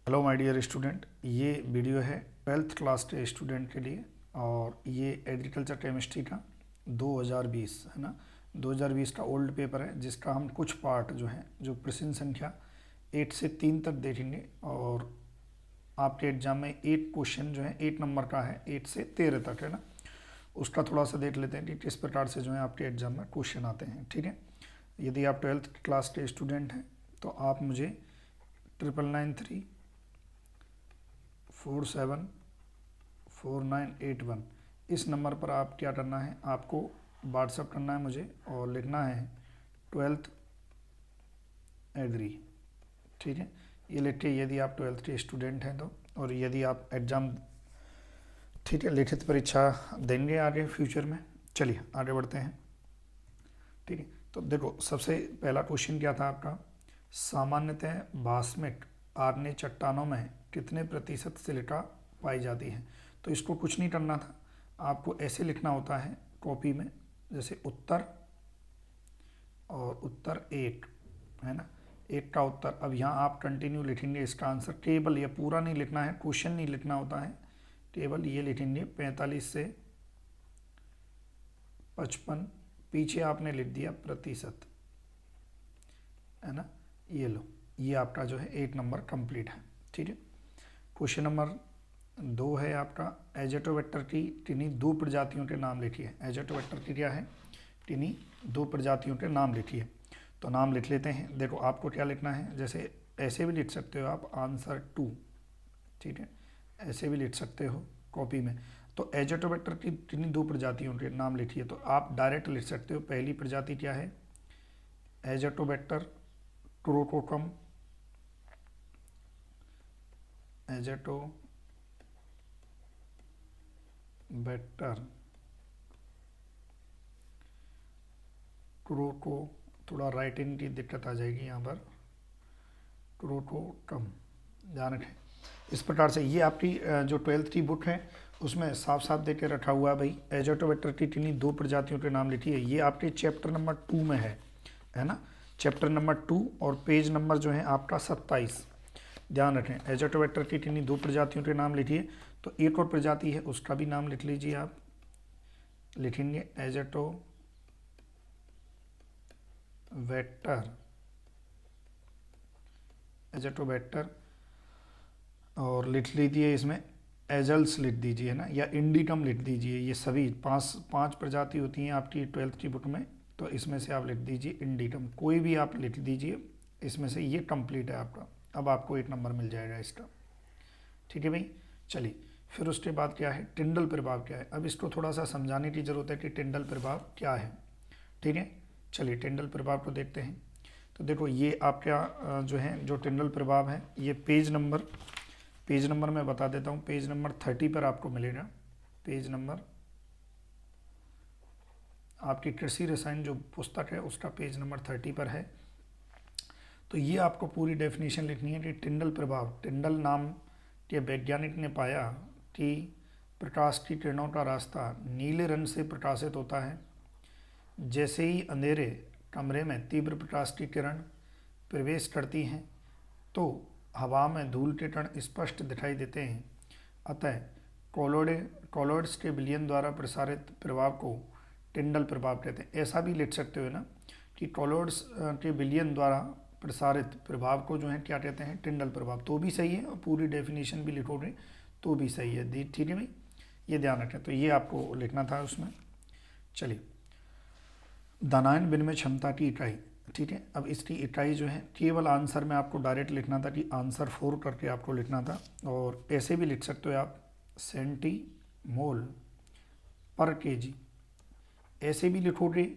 Hello my dear student, ये video है 12th class के स्टूडेंट के लिए और ये एग्रीकल्चर केमिस्ट्री का 2020 है ना। 2020 का ओल्ड पेपर है जिसका हम कुछ पार्ट जो है जो प्रश्न संख्या 8 से 3 तक देखेंगे और आपके एग्जाम में 8 क्वेश्चन जो है 8 नंबर का है, 8 से 13 तक है ना। उसका थोड़ा सा देख लेते हैं कि किस प्रकार से जो है आपके एग्जाम में क्वेश्चन आते हैं। ठीक है, यदि आप 12th क्लास के स्टूडेंट हैं तो आप मुझे 9993474981 इस नंबर पर आप क्या करना है, आपको व्हाट्सअप करना है मुझे और लिखना है 12th एग्री। ठीक है, ये लिख के यदि आप 12th के स्टूडेंट हैं तो, और यदि आप एग्ज़ाम ठीक है लिखित परीक्षा देंगे आगे फ्यूचर में। चलिए आगे बढ़ते हैं। ठीक है, तो देखो सबसे पहला क्वेश्चन क्या था आपका, सामान्यतः बासमेट आग्नेय चट्टानों में कितने प्रतिशत सिलिका पाई जाती है। तो इसको कुछ नहीं करना था, आपको ऐसे लिखना होता है कॉपी में, जैसे उत्तर और उत्तर 1 है ना, 1 का उत्तर। अब यहाँ आप कंटिन्यू लिखेंगे इसका आंसर, टेबल ये पूरा नहीं लिखना है, क्वेश्चन नहीं लिखना होता है, टेबल ये लिखेंगे 45 से 55, पीछे आपने लिख दिया प्रतिशत है ना। ये लो, ये आपका जो है 8 नंबर कंप्लीट है। ठीक है, क्वेश्चन नंबर 2 है आपका, एजेटोबैक्टर की किन्हीं 2 प्रजातियों के नाम लिखिए। एजेटोबैक्टर की क्या है, किन्हीं 2 प्रजातियों के नाम लिखिए। तो नाम लिख लेते हैं। देखो आपको क्या लिखना है, जैसे ऐसे भी लिख सकते हो आप आंसर 2। ठीक है, ऐसे भी लिख सकते हो कॉपी में। तो एजेटोबैक्टर की किन्हीं 2 प्रजातियों के नाम लिखिए, तो आप डायरेक्ट लिख सकते हो। पहली प्रजाति क्या है, एजेटोबैक्टर क्रोकोकम, एजेटोबैक्टर क्रोको, थोड़ा राइटिंग की दिक्कत आ जाएगी यहाँ पर, क्रोकोकम ध्यान रखें। इस प्रकार से ये आपकी जो 12th की बुक है उसमें साफ साफ दे के रखा हुआ है भाई, एजेटोबैक्टर की किन्हीं 2 प्रजातियों के नाम लिखिए। ये आपके चैप्टर नंबर 2 में है ना, चैप्टर नंबर 2 और पेज नंबर जो है आपका 27। ध्यान रखें, एजेटोबैक्टर की किन्हीं 2 प्रजातियों के नाम लिखिए। तो एक और प्रजाति है उसका भी नाम लिख लीजिए, आप लिखेंगे एजेटोबैक्टर और लिख लीजिए इसमें एजल्स लिख दीजिए ना, या इंडिकम लिख दीजिए। ये सभी पांच प्रजाति होती हैं आपकी 12th की बुक में, तो इसमें से आप लिख दीजिए इंडिकम, कोई भी आप लिख दीजिए इसमें से। ये कंप्लीट है आपका, अब आपको 1 नंबर मिल जाएगा इसका। ठीक है भाई, चलिए फिर उसके बाद क्या है, टिंडल प्रभाव क्या है। अब इसको थोड़ा सा समझाने की ज़रूरत है कि टिंडल प्रभाव क्या है। ठीक है, चलिए टिंडल प्रभाव को देखते हैं। तो देखो ये आपका जो है जो टिंडल प्रभाव है, ये पेज नंबर मैं बता देता हूँ, पेज नंबर 30 पर आपको मिलेगा। पेज नंबर आपकी कृषि रसायन जो पुस्तक है उसका पेज नंबर 30 पर है। तो ये आपको पूरी डेफिनेशन लिखनी है कि टिंडल प्रभाव, टिंडल नाम के वैज्ञानिक ने पाया कि प्रकाश की किरणों का रास्ता नीले रंग से प्रकाशित होता है। जैसे ही अंधेरे कमरे में तीव्र प्रकाश की किरण प्रवेश करती हैं तो हवा में धूल के कण स्पष्ट दिखाई देते हैं। अतः कॉलोइड्स के विलयन द्वारा प्रसारित प्रभाव को टिंडल प्रभाव कहते हैं। ऐसा भी लिख सकते हो ना कि कॉलोइड्स के विलयन द्वारा प्रसारित प्रभाव को जो है क्या कहते हैं, टिंडल प्रभाव, तो भी सही है। और पूरी डेफिनेशन भी लिखोगे तो भी सही है। ठीक है भाई, ये ध्यान रखें। तो ये आपको लिखना था उसमें। चलिए, दानायन विनिमय क्षमता की इकाई। ठीक है, अब इसकी इकाई जो है केवल आंसर में आपको डायरेक्ट लिखना था कि आंसर 4 करके आपको लिखना था, और ऐसे भी लिख सकते हो आप सेंटीमोल पर केजी, ऐसे भी लिखोगे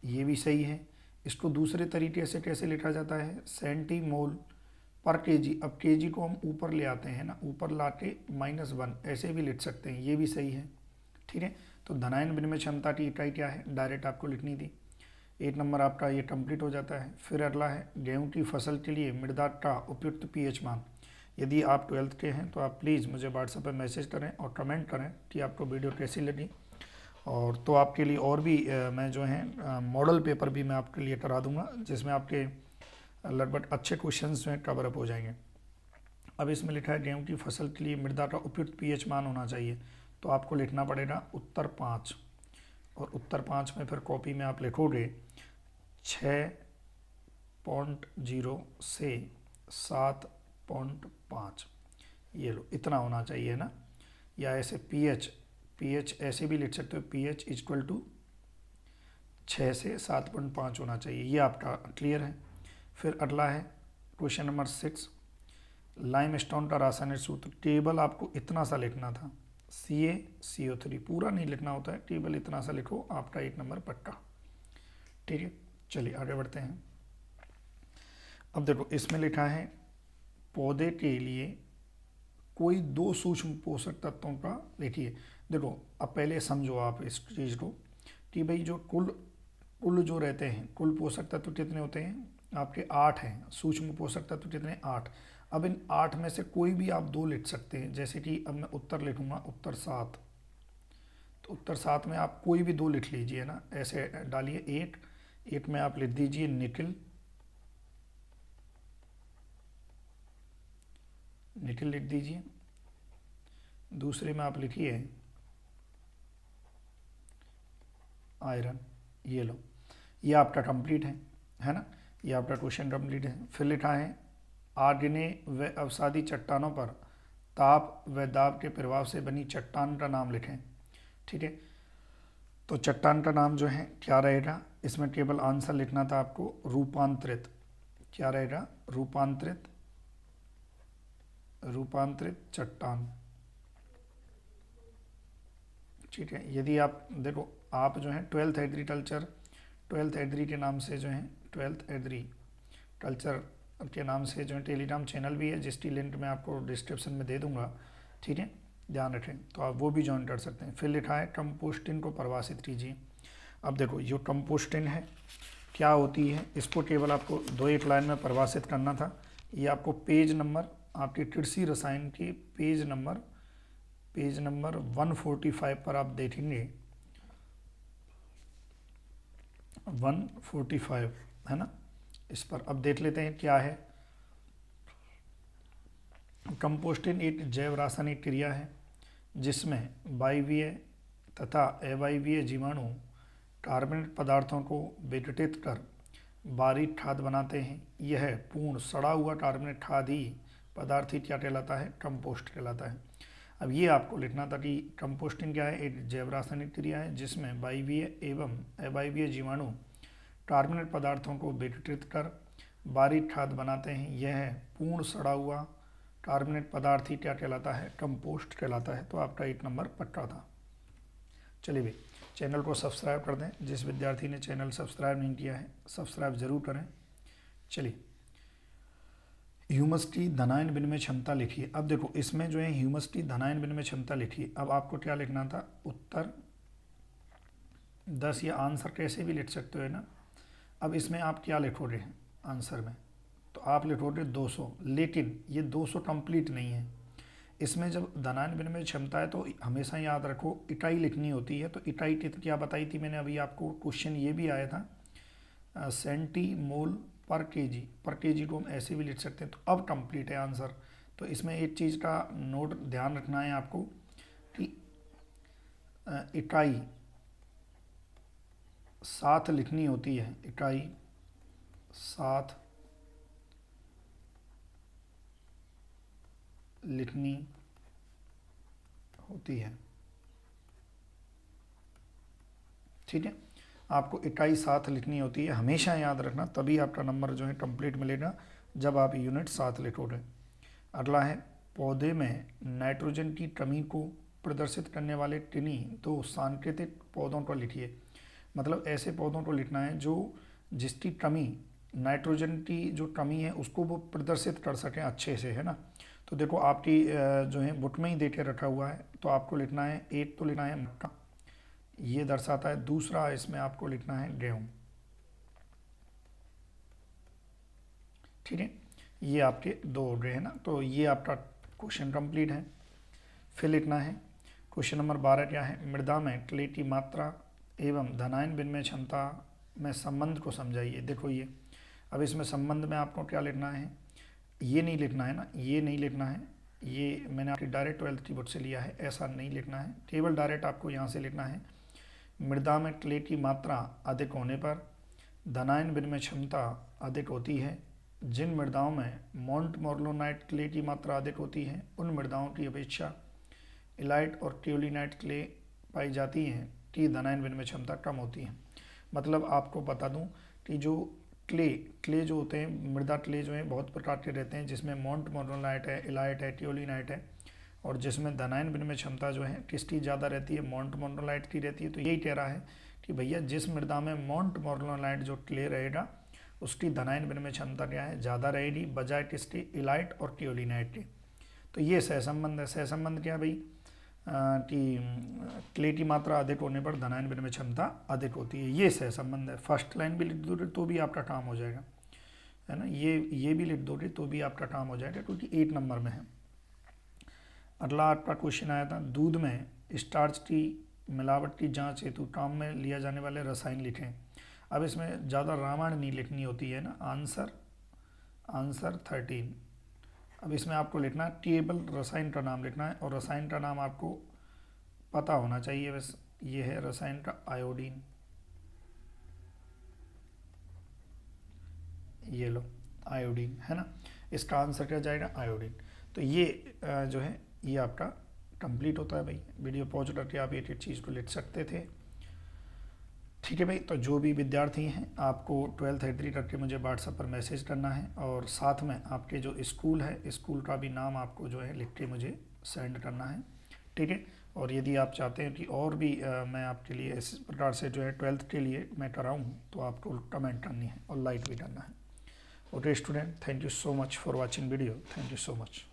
ये भी सही है। इसको दूसरे तरीके से कैसे लिखा जाता है, सेंटीमोल पर केजी। अब केजी को हम ऊपर ले आते हैं ना, ऊपर ला के -1, ऐसे भी लिख सकते हैं, ये भी सही है। ठीक है, तो धनायन विनिमय क्षमता की इकाई क्या है, डायरेक्ट आपको लिखनी थी। 1 नंबर आपका ये कंप्लीट हो जाता है। फिर अगला है गेहूं की फसल के लिए मृदा का उपयुक्त पीएच मान। यदि आप 12th के हैं तो आप प्लीज़ मुझे व्हाट्सएप पर मैसेज करें और कमेंट करें कि आपको वीडियो कैसी लगी। और तो आपके लिए और भी मैं जो है मॉडल पेपर भी मैं आपके लिए करा दूंगा, जिसमें आपके लगभग अच्छे क्वेश्चंस जो हैं कवर अप हो जाएंगे। अब इसमें लिखा है गेहूं की फसल के लिए मृदा का उपयुक्त पीएच मान होना चाहिए, तो आपको लिखना पड़ेगा उत्तर 5, और उत्तर 5 में फिर कॉपी में आप लिखोगे 6.0 से 7.5, ये लो इतना होना चाहिए ना। या ऐसे पीएच ऐसे भी लिख सकते हो, पीएच इक्वल टू 6 से 7.5 होना चाहिए। ये आपका क्लियर है। फिर अगला है क्वेश्चन नंबर 6, लाइमस्टोन का रासायनिक सूत्र। टेबल आपको इतना सा लिखना था, CaCO3, पूरा नहीं लिखना होता है, टेबल इतना सा लिखो, आपका 1 नंबर पक्का। ठीक है, चलिए आगे बढ़ते हैं। अब देखो इसमें लिखा है पौधे के लिए कोई 2 सूक्ष्म पोषक तत्वों का लिखिए। देखो अब पहले समझो आप इस चीज़ को कि भाई जो कुल जो रहते हैं, कुल पोषक तत्व कितने होते हैं आपके? 8 हैं। सूक्ष्म पोषक तत्व कितने? 8। अब इन 8 में से कोई भी आप 2 लिख सकते हैं। जैसे कि अब मैं उत्तर लिखूंगा उत्तर 7, तो उत्तर 7 में आप कोई भी 2 लिख लीजिए ना, ऐसे डालिए 8 में आप लिख दीजिए निकिल लिख दीजिए। दूसरे में आप लिखिए आयरन। ये लो, ये आपका कंप्लीट है ना, ये आपका क्वेश्चन कंप्लीट है। फिर लिखा है आग्नेय व अवसादी चट्टानों पर ताप व दाब के प्रभाव से बनी चट्टान का नाम लिखें। ठीक है, तो चट्टान का नाम जो है क्या रहेगा? इसमें केवल आंसर लिखना था आपको रूपांतरित। क्या रहेगा? रूपांतरित चट्टान। ठीक है, यदि आप देखो, आप जो है 12th एग्री के नाम से जो है 12th एग्रीकल्चर के नाम से जो है टेलीग्राम चैनल भी है, जिसकी लिंक मैं आपको डिस्क्रिप्शन में दे दूंगा। ठीक है, ध्यान रखें, तो आप वो भी ज्वाइन कर सकते हैं। फिर लिखा है कंपोस्टिंग को परिभाषित कीजिए। अब देखो जो कंपोस्टिंग है क्या होती है, इसको केवल आपको 2-1 लाइन में परिभाषित करना था। ये आपको पेज नंबर, आपके कृषि रसायन के पेज नंबर 145 पर आप देखेंगे, 145 है ना, इस पर अब देख लेते हैं क्या है। कंपोस्टिंग एक जैव रासायनिक क्रिया है जिसमें वायवीय तथा अवायवीय जीवाणु कार्बनिक पदार्थों को विघटित कर बारीक खाद बनाते हैं। यह पूर्ण सड़ा हुआ कार्बनिक खाद ही पदार्थ ही क्या कहलाता है? कंपोस्ट कहलाता है। अब ये आपको लिखना था कि कंपोस्टिंग क्या है? एक जैव रासायनिक क्रिया है जिसमें वायवीय एवं अवायवीय जीवाणु कार्बनिक पदार्थों को विघटित कर बारीक खाद बनाते हैं। यह पूर्ण सड़ा हुआ कार्बनिक पदार्थ ही क्या कहलाता है? कंपोस्ट कहलाता है। तो आपका 1 नंबर पक्का था। चलिए भाई, चैनल को सब्सक्राइब कर दें। जिस विद्यार्थी ने चैनल सब्सक्राइब नहीं किया है, सब्सक्राइब जरूर करें। चलिए, ह्यूमस की धनायन विनिमय क्षमता लिखिए। अब देखो इसमें जो है ह्यूमस की धनायन विनिमय क्षमता लिखिए। अब आपको क्या लिखना था? उत्तर 10 या आंसर कैसे भी लिख सकते हो ना। अब इसमें आप क्या लिखोगे आंसर में? तो आप लिखोगे 200, लेकिन ये 200 कंप्लीट नहीं है। इसमें जब धनायन विनिमय क्षमता है तो हमेशा याद रखो इकाई लिखनी होती है। तो इकाई क्या बताई थी मैंने अभी आपको? क्वेश्चन ये भी आया था सेंटीमोल पर केजी को हम ऐसे भी लिख सकते हैं। तो अब कंप्लीट है आंसर। तो इसमें एक चीज़ का नोट ध्यान रखना है आपको कि इकाई साथ लिखनी होती है, इकाई साथ लिखनी होती है। ठीक है, आपको इकाई साथ लिखनी होती है, हमेशा याद रखना, तभी आपका नंबर जो है कंप्लीट मिलेगा जब आप यूनिट साथ लिखोगे। अगला है पौधे में नाइट्रोजन की कमी को प्रदर्शित करने वाले किन्हीं 2 सांकेतिक पौधों को लिखिए। मतलब ऐसे पौधों को लिखना है जो जिसकी कमी, नाइट्रोजन की जो कमी है उसको वो प्रदर्शित कर सकें अच्छे से, है ना। तो देखो आपकी जो है बुक में ही दे के रखा हुआ है। तो आपको लिखना है, एक तो लिखना है मक्का, ये दर्शाता है। दूसरा इसमें आपको लिखना है गेहूं। ठीक है, ये आपके 2 हो गए हैं ना। तो ये आपका क्वेश्चन कंप्लीट है। फिर लिखना है क्वेश्चन नंबर 12 क्या है? मृदा में क्ले की मात्रा एवं धनायन विनिमय क्षमता में संबंध को समझाइए। देखो ये, अब इसमें संबंध में आपको क्या लिखना है? ये नहीं लिखना है ना, ये नहीं लिखना है, ये मैंने आपकी डायरेक्ट 12th की बुक से लिया है, ऐसा नहीं लिखना है। केवल डायरेक्ट आपको यहाँ से लिखना है, मृदा में क्ले की मात्रा अधिक होने पर धनायन विनिमय क्षमता अधिक होती है। जिन मृदाओं में मोंटमोर्लोनाइट क्ले की मात्रा अधिक होती है उन मृदाओं की अपेक्षा इलाइट और ट्यूलिनाइट क्ले पाई जाती हैं की धनायन विनिमय क्षमता कम होती है। मतलब आपको बता दूं कि जो क्ले जो होते हैं, मृदा क्ले जो हैं बहुत प्रकार के रहते हैं, जिसमें मोंटमोर्लोनाइट है, इलाइट है, ट्यूलिनाइट है, और जिसमें धनायन विनिमय क्षमता जो है किसकी ज़्यादा रहती है, मोंटमोर्लोनाइट की रहती है। तो यही कह रहा है कि भैया जिस मृदा में मोंटमोर्लोनाइट जो क्ले रहेगा उसकी धनायन विनिमय क्षमता क्या है, ज़्यादा रहेगी बजाय किसकी, इलाइट और ट्यूलिनाइट की। तो ये सहसंबंध है। सहसंबंध क्या भाई, कि क्ले की मात्रा अधिक होने पर धनायन विनिमय क्षमता अधिक होती है, ये सहसंबंध है। फर्स्ट लाइन भी लिख दोगे तो भी आपका काम हो जाएगा, है ना, ये भी लिख दोगे तो भी आपका काम हो जाएगा, क्योंकि 8 नंबर में है। अगला आपका क्वेश्चन आया था, दूध में स्टार्च की मिलावट की जांच हेतु काम में लिया जाने वाले रसायन लिखें। अब इसमें ज़्यादा रामायण नहीं लिखनी होती है ना, आंसर 13। अब इसमें आपको लिखना है, केवल रसायन का नाम लिखना है, और रसायन का नाम आपको पता होना चाहिए। बस ये है रसायन का आयोडीन, ये लो आयोडीन, है ना, इसका आंसर क्या जाएगा, आयोडीन। तो ये जो है ये आपका कंप्लीट होता है भाई। वीडियो पॉज करके आप एक चीज़ को लिख सकते थे। ठीक है भाई, तो जो भी विद्यार्थी हैं आपको 12th एग्री करके मुझे व्हाट्सएप पर मैसेज करना है, और साथ में आपके जो स्कूल है स्कूल का भी नाम आपको जो है लिख के मुझे सेंड करना है। ठीक है, और यदि आप चाहते हैं कि और भी मैं आपके लिए इस प्रकार से जो है 12th के लिए मैं कराऊँ तो आपको कमेंट करनी है और लाइक भी करना है। Okay student, thank you so much for watching video, thank you so much.